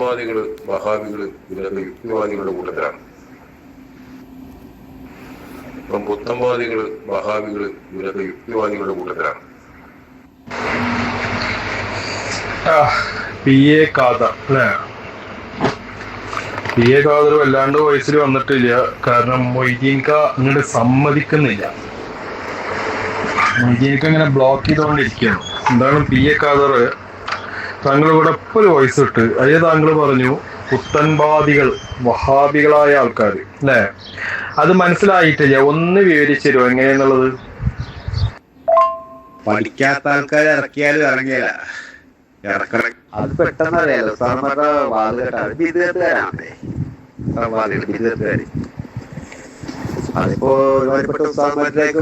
പുത്തൻവാദികള് വഹാബികള് ഇവരൊക്കെ യുക്തിവാദികളുടെ കൂട്ടത്തിലാണ്. പുത്തൻവാദികള് വഹാബികള് ഇവരൊക്കെ യുക്തിവാദികളുടെ കൂട്ടത്തിലാണ്. പി എ ഖാദർ അല്ലേ? പി എ ഖാദർ വല്ലാണ്ട് വയസ്സിൽ വന്നിട്ടില്ല. കാരണം മൊയ്തീൻക അങ്ങോട്ട് സമ്മതിക്കുന്നില്ല. മൊയ്തീൻക ഇങ്ങനെ ബ്ലോക്ക് ചെയ്തുകൊണ്ടിരിക്കുകയാണ്. എന്താണ് പി എ ഖാദർ താങ്കൾ ഇവിടെ ഇപ്പോൾ ഒരു വോയിസ് ഇട്ട് അതേ താങ്കൾ പറഞ്ഞു പുത്തൻവാദികൾ വഹാബികളായ ആൾക്കാർ അല്ലേ? അത് മനസ്സിലായിട്ടില്ല, ഒന്ന് വിവരിച്ചു തരുമോ എങ്ങനെയാന്നുള്ളത്? പഠിക്കാത്ത ആൾക്കാർ ഇറക്കിയാലും ഇറങ്ങിയല്ല, അത് പെട്ടെന്ന് അറിയാലോ. സാറിന്റെ വാദകേട്ടാണ് ബിരുദക്കാരാണേ, ബിരുദക്കാര്. അതിപ്പോ ഒരുമാതിരിപ്പെട്ട ഉസ്താദന്മാരിലേക്ക്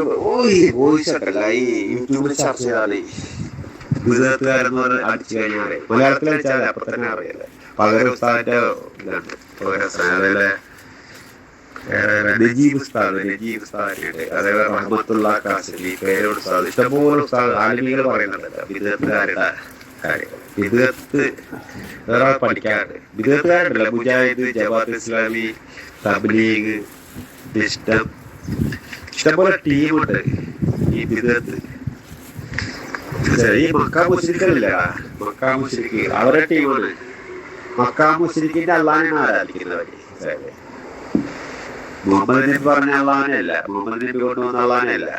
വോയിസ് ഉണ്ടല്ല, ഈ യൂട്യൂബിൽ ചർച്ച ചെയ്താൽ ബിരുദക്കാരെന്ന് പറഞ്ഞ് അടിച്ചു കഴിഞ്ഞാൽ മലയാളത്തിൽ അടിച്ചാൽ അപ്പൊ തന്നെ അറിയാലേ. പകരം ഉസ്താദിന്റെ ഇതുണ്ട്, അതേപോലെ നജീബ് ഉസ്താദിനുണ്ട്, അതേപോലെ റഹ്മത്തുള്ള കാസിലി, പേരോട് ഉസ്താദ്, ഇഷ്ടംപോലെ ഉസ്താദ് ആലിമികൾ പറയുന്നുണ്ടല്ലോ ബിരുദക്കാരുടെ കാര്യങ്ങൾ. ബിരുദത്ത് വേറെ പഠിക്കാറുണ്ട്, ബിരുദക്കാരുണ്ടല്ലോ, മുജാഹിദ്, ജമാഅത്ത് ഇസ്ലാമി, തബ്ലീഗ്, ഇഷ്ടംപോലെ ടീമുണ്ട് ഈ ബിരുദത്ത്. ഈ മക്കാ മുശ്രിക്കല്ല, മക്കാ മുശ്രിക്ക് അവരുടെ ടീമാണ്. മക്കാ മുശ്രിക്കിന്റെ അള്ളാഹാനെ ആരാധിക്കുന്നവര്. മുഹമ്മദ് നബി പറഞ്ഞ അള്ളാഹാനല്ല, മുഹമ്മദ് നബി കൊണ്ടുവന്ന അള്ളാഹാനല്ല.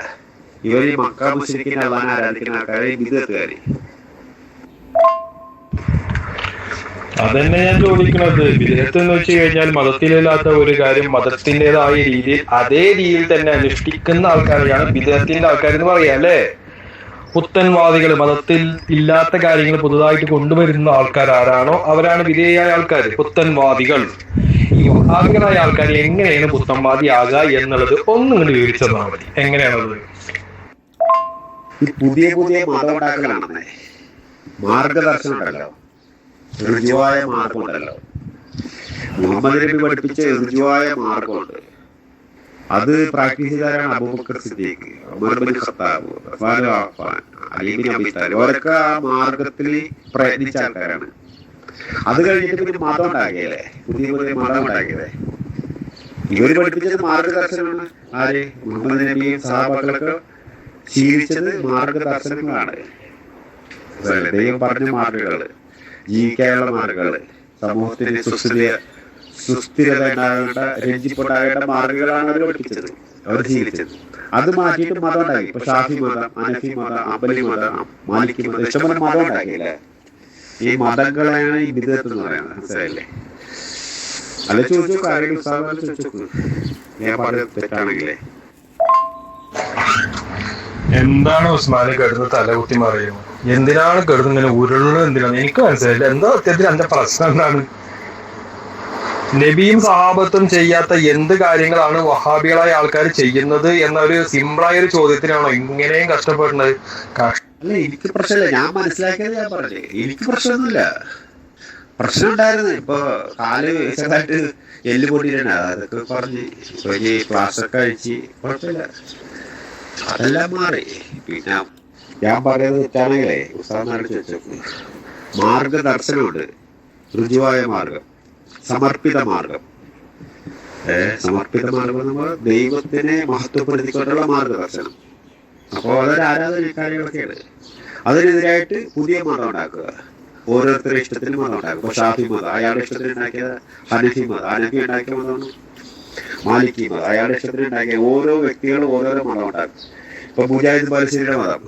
ഇവർ ഈ മക്കാ മുശ്രിക്കിന്റെ അള്ളാഹാനെ ആരാധിക്കുന്ന ആൾക്കാരെ ബിദ്അത്തുകാര്. അതന്നെ ഞാൻ ചോദിക്കുന്നത്. ബിദ്അത്ത് എന്ന് വെച്ച് കഴിഞ്ഞാൽ മതത്തിലില്ലാത്ത ഒരു കാര്യം മതത്തിൻ്റെതായ രീതിയിൽ അതേ രീതിയിൽ തന്നെ അനുഷ്ഠിക്കുന്ന ആൾക്കാരെയാണ് ബിദ്അത്തിന്റെ ആൾക്കാർ എന്ന് പറയാം അല്ലേ? പുത്തൻവാദികൾ മതത്തിൽ ഇല്ലാത്ത കാര്യങ്ങൾ പുതുതായിട്ട് കൊണ്ടുവരുന്ന ആൾക്കാർ ആരാണോ അവരാണ് വിധേയായ ആൾക്കാർ, പുത്തൻവാദികൾ. ഈ വഹാബികളായ ആൾക്കാർ എങ്ങനെയാണ് പുത്തൻവാദിയാകുക എന്നുള്ളത് ഒന്നും കൂടി വിവരിച്ചു തന്നാൽ മതി. എങ്ങനെയാണത്? പുതിയ പുതിയ മതം ഉണ്ടാക്കലാണെന്നേ, മാർഗദർശനം ഉണ്ടല്ലോ, ഋജുവായ മാർഗമുണ്ടല്ലോ. മുഹമ്മദ് നബി പഠിപ്പിച്ച ഋജുവായ മാർഗമുണ്ട്. അത് പ്രാക്ടീസ് ചെയ്താരാണ് Abu Bakr Siddiq, Umar bin Khattab, Usman Affan, Ali bin Abi Talib. അവരൊക്കെ ആ മാർഗത്തിൽ പ്രയത്നിച്ച ആൾക്കാരാണ്. അത് കഴിഞ്ഞിട്ട് പിന്നെ മതം ഉണ്ടാക്കിയല്ലേ, പുതിയ പുതിയ മതം ഉണ്ടാക്കിയതേ. ഇവര് പഠിപ്പിച്ചത് മാർഗദർശനമാണ്. ആര്? മുഹമ്മദ് നബിയും സഹാബാക്കളൊക്കെ ശീലിച്ചത് മാർഗദർശനങ്ങളാണ്. ദൈവം പറഞ്ഞ മാർഗങ്ങള്, ജീവിക്കാനുള്ള മാർഗങ്ങള്, സമൂഹത്തിന് സുസ്ഥിരത ഉണ്ടാകേണ്ട, രഞ്ജിപ്പുണ്ടാകേണ്ട മാർഗങ്ങളാണ് അവർ പഠിപ്പിച്ചത്, അവർ ശീലിച്ചത്. അത് മാറ്റിയിട്ട് മതം ഉണ്ടാക്കി. ഇപ്പൊ ഷാഫി മതം, അനഫി മതം, അംബലി മതം, മാലിക്കി മതം, ഇഷ്ടംപോലെ മതം ഉണ്ടാക്കിയില്ലേ. ഈ മതങ്ങളെയാണ് ഈ ബിദ്അത്ത് എന്ന് പറയുന്നത്, മനസ്സിലായില്ലേ? അല്ല ചോദിച്ചു കാര്യം ചോദിച്ചു, ഞാൻ പറഞ്ഞത് തെറ്റാണെങ്കിലേ. എന്താണ് ഉസ്മാനെ കെടുന്ന് തലകുത്തി മറിയുന്നത്? എന്തിനാണ് കെടുന്ന് ഇങ്ങനെ ഉരുളുന്നത്? എന്തിനാണ് എനിക്ക് മനസ്സിലായില്ല. എന്താ സത്യത്തിൽ എന്റെ പ്രശ്നം എന്താണ്? നബിയും സഹാബത്തും ചെയ്യാത്ത എന്ത് കാര്യങ്ങളാണ് വഹാബികളായ ആൾക്കാർ ചെയ്യുന്നത് എന്നൊരു സിമ്പിളായ ഒരു ചോദ്യത്തിനാണോ ഇങ്ങനെയും കഷ്ടപ്പെടുന്നത്? അല്ല, എനിക്ക് പ്രശ്നമില്ല, ഞാൻ മനസ്സിലാക്കിയത് ഞാൻ പറഞ്ഞേ. എനിക്ക് പ്രശ്നമൊന്നുമില്ല. പ്രശ്നം ഉണ്ടായിരുന്നു. ഇപ്പൊ കാല് ചെറുതായിട്ട് എല്ല് പൊടിയിലാണ്, അതൊക്കെ പറഞ്ഞ് വലിയ ക്ലാസ്സൊക്കെ അഴിച്ച് കുഴപ്പമില്ല, അതെല്ലാം മാറി. പിന്നെ ഞാൻ പറയുന്നത് തെറ്റാണെങ്കിലേ ഉസ്താദിനോട് ചോദിച്ചു. മാർഗദർശനമുണ്ട്, ഋജുവായ മാർഗം, സമർപ്പിത മാർഗം. സമർപ്പിത മാർഗം നമ്മൾ ദൈവത്തിനെ മഹത്വപ്പെടുത്തിക്കൊണ്ടുള്ള മാർഗദർശനം. അപ്പോൾ അതൊരു ആരാധന കാര്യങ്ങളൊക്കെയാണ്. അതിനെതിരായിട്ട് പുതിയ മതം ഉണ്ടാക്കുക, ഓരോരുത്തരുടെ ഇഷ്ടത്തിന് മതം ഉണ്ടാക്കുക. ഇപ്പൊ ഷാഫി മതം അയാളുടെ ഇഷ്ടത്തിന് ഉണ്ടാക്കിയത്, ഹനഫി മതം ഹനഫി ഉണ്ടാക്കിയ മതമാണ്, മാലിക്കി മതം അയാളുടെ ഇഷ്ടത്തിന് ഉണ്ടാക്കിയ. ഓരോ വ്യക്തികളും ഓരോരോ മതം ഉണ്ടാക്കും. ഇപ്പൊ മുജാഹിദ് ബാലുശ്ശേരിയുടെ മതം,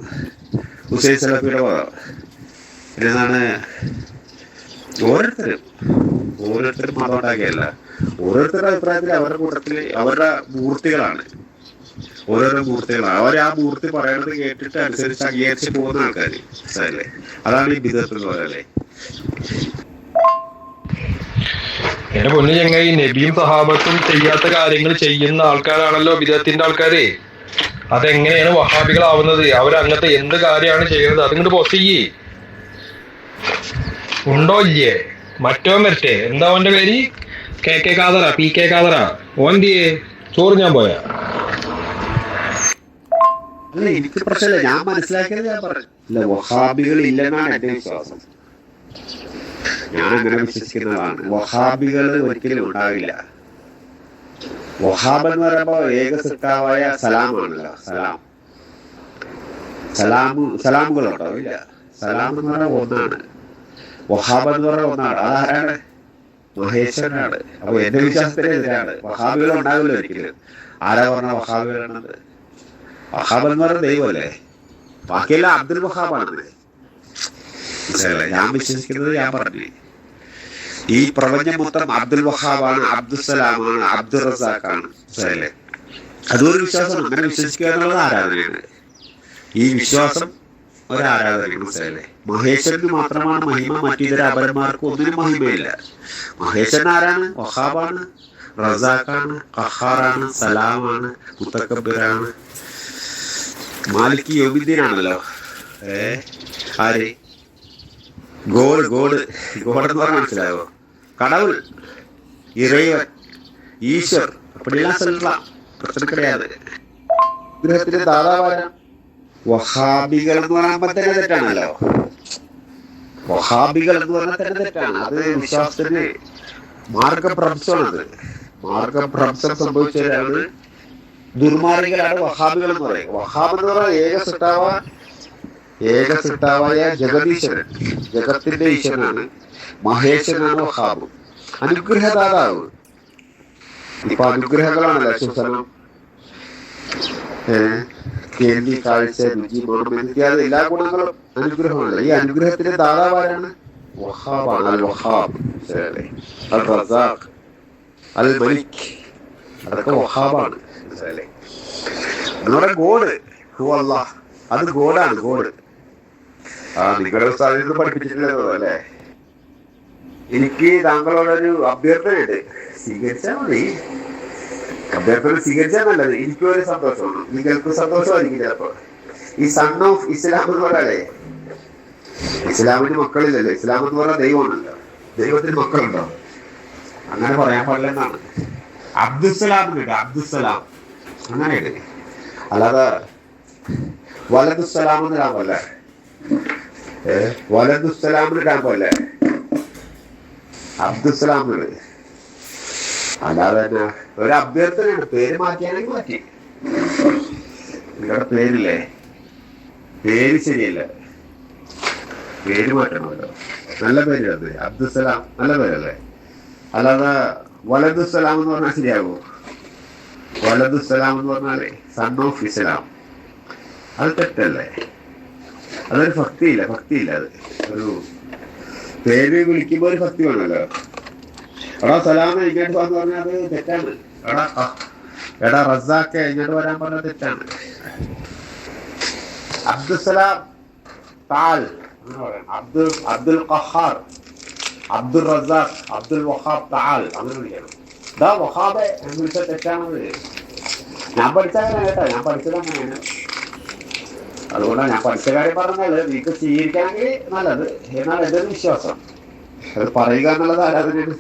ഹുസൈൻ സലഫിയുടെ മതം, പിന്നെന്താണ്, ഓരോരുത്തരും മതം ഉണ്ടാക്കിയല്ല. ഓരോരുത്തരുടെ അഭിപ്രായത്തിൽ അവരുടെ കൂട്ടത്തിൽ അവരുടെ മൂർത്തികളാണ്, ഓരോരോ മൂർത്തികളാണ്. അവർ ആ മൂർത്തി പറയണത് കേട്ടിട്ട് അനുസരിച്ച് അംഗീകരിച്ച് പോകുന്ന ആൾക്കാർ, മനസ്സിലായില്ലേ? അതാണ് ഈ ബിദ്അത്ത് എന്ന് പറയല്ലേ. എന്റെ പൊന്നു ചങ്ങായി, നബിയും സഹാബത്തും ചെയ്യാത്ത കാര്യങ്ങൾ ചെയ്യുന്ന ആൾക്കാരാണല്ലോ ബിദ്അത്തിന്റെ ആൾക്കാരെ. അതെങ്ങനെയാണ് വഹാബികളാവുന്നത്? അവരങ്ങനത്തെ എന്ത് കാര്യമാണ് ചെയ്യുന്നത്? അതിങ്ങോട്ട് പോസ്റ്റ് ചെയ്യേ. ഉണ്ടോ ഇല്ലേ? മറ്റോ വരട്ടെ, എന്താ അവന്റെ പേര്? K Khader, P K Khader. ഓന്തിയെ ചോറ് ഞാൻ പോയാ. അല്ല, എനിക്ക് പ്രശ്നമില്ല, ഞാൻ മനസ്സിലാക്കിയത് ഞാൻ പറഞ്ഞു. വഹാബികൾ ഇല്ലെന്നാണ് എന്റെ വിശ്വാസം. ഞാൻ അങ്ങനെ വിശ്വസിക്കുന്നതാണ്. വഹാബികൾ ഒരിക്കലും ഉണ്ടാവില്ല. വഹാബ് എന്ന് പറയുമ്പോ ഏക സൃഷ്ടാവായ സലാമാണല്ലോ. സലാമുകളുണ്ടോ? ഇല്ല. സലാം എന്ന് പറഞ്ഞാൽ ഒന്നാണ്, വഹാബ് എന്ന് പറഞ്ഞാൽ ഒന്നാണ്. അതാരാണ്? മഹേശ്വരനാണ്. അപ്പൊ എന്റെ വിശ്വാസത്തിനെതിരാണ്. വഹാബികൾ ഉണ്ടാവില്ല ഒരിക്കലും. ആരാ പറഞ്ഞ വഹാബികളാണത്? വഹാബ് എന്ന് പറയുന്നത് ദൈവമല്ലേ? ബാക്കിയെല്ലാം അബ്ദുൽ വഹാബാണ്. ഞാൻ വിശ്വസിക്കുന്നത് ഞാൻ പറഞ്ഞു, ഈ പ്രപഞ്ചം മൊത്തം അബ്ദുൽ വഹാബാണ്, അബ്ദുസലാമാണ്, അബ്ദുൾ റസാഖാണ്. മനസ്സിലായില്ലേ? അതൊരു വിശ്വാസമാണ്. അങ്ങനെ വിശ്വസിക്കുക എന്നുള്ളത് ആരാധനയാണ്. ഈ വിശ്വാസം ഒരാരാധനയാണ്. മനസ്സിലായില്ലേ? മഹേശ്വരന് മാത്രമാണ് മഹിമ, മറ്റിതര അപരന്മാർക്ക് ഒന്നിനും മഹിമയില്ല. മഹേശ്വരൻ ആരാണ്? വഹാബാണ്, റസാഖാണ്, ഖഹാറാണ്, സലാമാണ്, മുത്തക്കബ്ബിറാണ്, മാലിക് യൗമിദ്ദീനാണല്ലോ. ആര്? ഗോഡ് എന്ന് പറഞ്ഞാൽ മനസ്സിലായോ? കടവുൾ, ഇറയവൻ, ഈശ്വർ. அப்படிலாம் சொல்லலாம், പ്രശ്നം கிடையாது. ഗ്രഹത്തിന്റെ ദാതാവാണ്. വഹാബികൾ എന്ന് പറയുമ്പോൾ തന്നെ തെറ്റാണല്ലോ. വഹാബികൾ എന്ന് പറഞ്ഞാൽ തന്നെ തെറ്റാണ്. അത് വിശ്വാസത്തിന് മാർഗഭ്രംശമാണത്. മാർഗഭ്രംശം സംഭവിച്ചവരാണ് ദുർമാർഗികളാണ് വഹാബികൾ എന്ന് പറയും. വഹാബ് എന്ന് പറഞ്ഞാൽ ഏക സൃഷ്ടാവായ ജഗദീശ്വരൻ, ജഗത്തിന്റെ ഈശ്വരനാണ്. മഹേശ്വരനാണ് വഹാബ്. അനുഗ്രഹദാതാവ്. ഇപ്പൊ അനുഗ്രഹങ്ങളാണല്ലോ ശ്വസനം, കേൾവി, കാഴ്ച, രുചി, മണം ഇത്യാദി എല്ലാ ഗുണങ്ങളും അനുഗ്രഹമാണല്ലോ. ഈ അനുഗ്രഹത്തിന്റെ ദാതാവാരാണ്? വഹാബാണ്. അൽ വഹാബ്, അൽ റസാഖ്, അൽ മലിക്, അതൊക്കെ വഹാബാണ്. നമ്മുടെ ഗോഡ് അല്ലാഹ്, അത് ഗോഡാണ്. ഗോഡ് നിങ്ങളുടെ സ്ഥാനത്ത് പഠിപ്പിച്ചിട്ടുള്ളതോ അല്ലേ? എനിക്ക് താങ്കളോടൊരു അഭ്യർത്ഥനയുണ്ട്, സ്വീകരിച്ചാൽ മതി. അഭ്യർത്ഥന സ്വീകരിച്ചാൽ നല്ലത്. എനിക്കും ഒരു സന്തോഷമാണ്, നിങ്ങൾക്ക് സന്തോഷമായിരിക്കും ചിലപ്പോ. ഈ സൺ ഓഫ് ഇസ്ലാം എന്ന് പറയാലേ, ഇസ്ലാമിന് മക്കളില്ലല്ലോ. ഇസ്ലാം എന്ന് പറഞ്ഞാൽ ദൈവമാണല്ലോ. ദൈവത്തിന് മക്കളുണ്ടോ? അങ്ങനെ പറയാൻ പാടില്ലെന്നാണ്. അബ്ദുസലാം ഉണ്ട്, അബ്ദുസലാം അങ്ങനെ ഇട്. അല്ലാതെ വലതുസലാമെന്ന് ഇടാൻ പോലെ, വലതുസലാമിന് ഇടാൻ പോലെ അബ്ദുസലാമിന്. അല്ലാതെ തന്നെ ഒരു അഭ്യർത്ഥനയാണ്. പേര് മാറ്റിയാണെങ്കിൽ മാറ്റി. നിങ്ങളുടെ പേരില്ലേ, പേര് ശരിയല്ല, പേര് മാറ്റണമല്ലോ. നല്ല പേര് അത്, അബ്ദുസലാം നല്ല പേരല്ലേ. അല്ലാതെ വലതുസലാം എന്ന് പറഞ്ഞാൽ ശരിയാകുമോ? വലതുസലാം എന്ന് പറഞ്ഞാലേ സൺ ഓഫ് ഇസ്ലാം, അത് തെറ്റല്ലേ? അതൊരു ഭക്തിയില്ല. അത് ഒരു പേര് വിളിക്കുമ്പോൾ ഒരു ഭക്തി വേണമല്ലോ. എടാ സലാം ഇങ്ങോട്ട് വന്ന് പറഞ്ഞാൽ അത് തെറ്റാണ്. എടാ റസാഖ് ഇങ്ങോട്ട് വരാൻ പറഞ്ഞാൽ തെറ്റാണ്. അബ്ദുസലാം താൽ, അബ്ദുൽ ഖഹാർ, അബ്ദുൽ റസാഖ്, അബ്ദുൽ വഹാബ് താൽ അങ്ങനെ വിളിക്കണം. ഇതാ വഹാബെ എന്ന് വിളിച്ചാൽ തെറ്റാണത്. ഞാൻ പഠിച്ചങ്ങനെ കേട്ടോ, ഞാൻ പഠിച്ചത് അങ്ങനെയാണ്. അതുകൊണ്ടാണ് ഞാൻ പഠിച്ച കാര്യം പറഞ്ഞത്. നിങ്ങൾക്ക് സ്വീകരിക്കാമെങ്കിൽ നല്ലത്. എന്നാൽ എൻ്റെ ഒരു വിശ്വാസം അത് പറയുക എന്നുള്ളത് ആരാധനയാണ്.